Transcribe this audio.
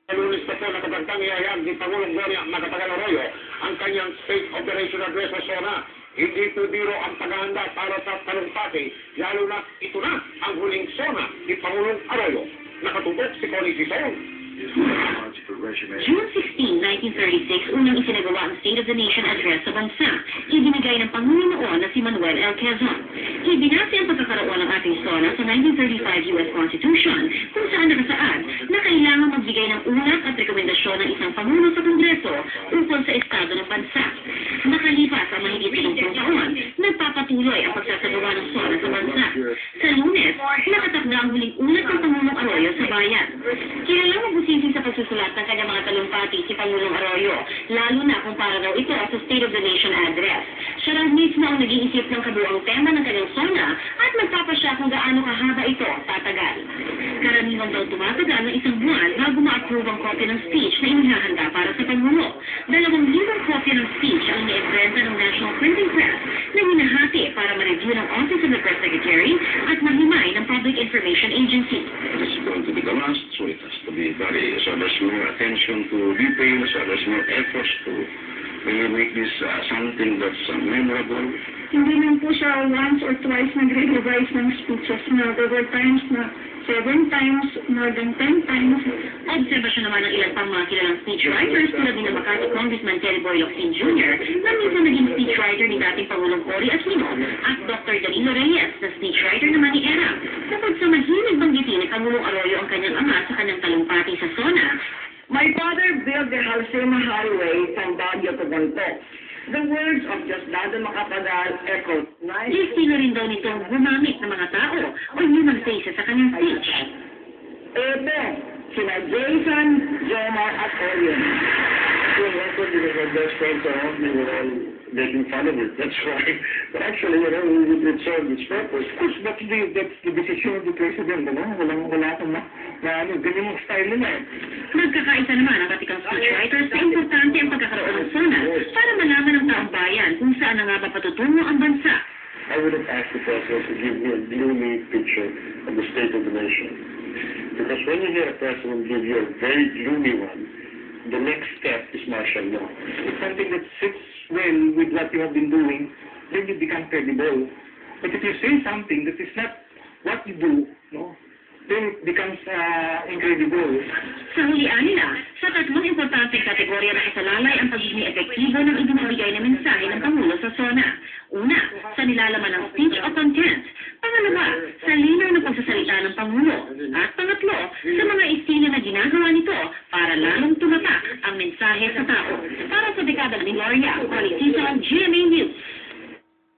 Lunes na po nakabagtang ihayag ni Pangulong Gloria Macapagal Arroyo ang kanyang State Operation Address sa SONA. Hindi po biro ang paghahanda para sa talumpati, lalo na ito na ang huling SONA ni Pangulong Arroyo. Nakatutok si Connie Sison. June 16, 1936, unang isinagawa ang State of the Nation Address sa bansa. Ibinigay ng Pangulo noon na si Manuel L. Quezon. Ibinase ang pagkakaroon ng ating SONA sa 1935 U.S. Constitution, kung saan nakasaad na kailangan magbigay ng ulat at rekomendasyon ng isang Pangulo sa Kongreso ukol sa estado ng bansa. Nakalipas ang mahigit 30 taon, nagpapatuloy ang pagsasagawa ng SONA sa bansa. Sa Lunes, nakatakda ang huling ulat ng Pangulong Arroyo sa bayan. Kilalang mabusising sa pagsusulat ng kanyang mga talumpati si Pangulong Arroyo, lalo na kung para raw ito sa State of the Nation Address. Siya raw mismo ang nag-iisip ng kabuang tema ng kanyang SONA at magpapasya kung gaano kahaba ito tatagal. Karaniwan daw tumatagal ng isang buwan bago ma-approve ang kopya ng speech na inihahanda para sa Pangulo. 2,000 kopya ng speech ang iniimprenta ng National Printing Press na hinahati para ma-review ng Office of the Press Secretary at mahimay ng Public Information Agency. This is going to be the last, so it has to be very, so there's more attention to detail, so there's more efforts to make this something that's memorable. Hindi lang po siya once or twice nag-revise ng speeches na there were times na 7 times, more than 10 times. Obserbasyon naman ng ilang pang mga kilalang speechwriters tulad ni Makati Congressman Terry Boy Locsin Jr. na minsan naging speechwriter ni dating Pangulong Cory Aquino at Dr. Danilo Reyes na speechwriter naman ni ERA. Bukod sa mahilig banggitin ni Pangulong Arroyo ang kanyang ama sa kanyang talumpati sa SONA. My father built the Halsema Highway from Baguio to Bonto. The words of Diosdado Macapagal echoed. Estilo rin daw nitong gumamit ng mga tao o human faces sa kanyang speech. Ito, sina Jason, Jomar at Orion. Well, I thought it was our best friends around me were all making fun of it. That's why. But actually, it served its purpose. Of course, that's the decision of the president. Wala akong ganyan yung style nila. Nagkakaisa naman ang katikang speechwriters na importante ang pagkakaroon ng SONA para malaman ng taong bayan kung saan na nga ba patutungo ang bansa. I would have asked the president to give me a gloomy picture of the state of the nation. Because when you hear a president give you a very gloomy one, the next step is martial law. It's something that sits well with what you have been doing, then you become credible. But if you say something that is not what you do, then it becomes incredible. Sa hulian nila, sa tatlong importanteng kategorya na isalalay ang pagiging epektibo ng ibinibigay na mensahe ng Pangulo sa SONA. Una, sa nilalaman ng speech o content. Pangalawa, sa linaw ng pagsasalita ng Pangulo. At pangatlo, sa mga estilo na ginagawa nito para lalong tumatak ang mensahe sa tao. Para sa dekada ni Gloria, Connie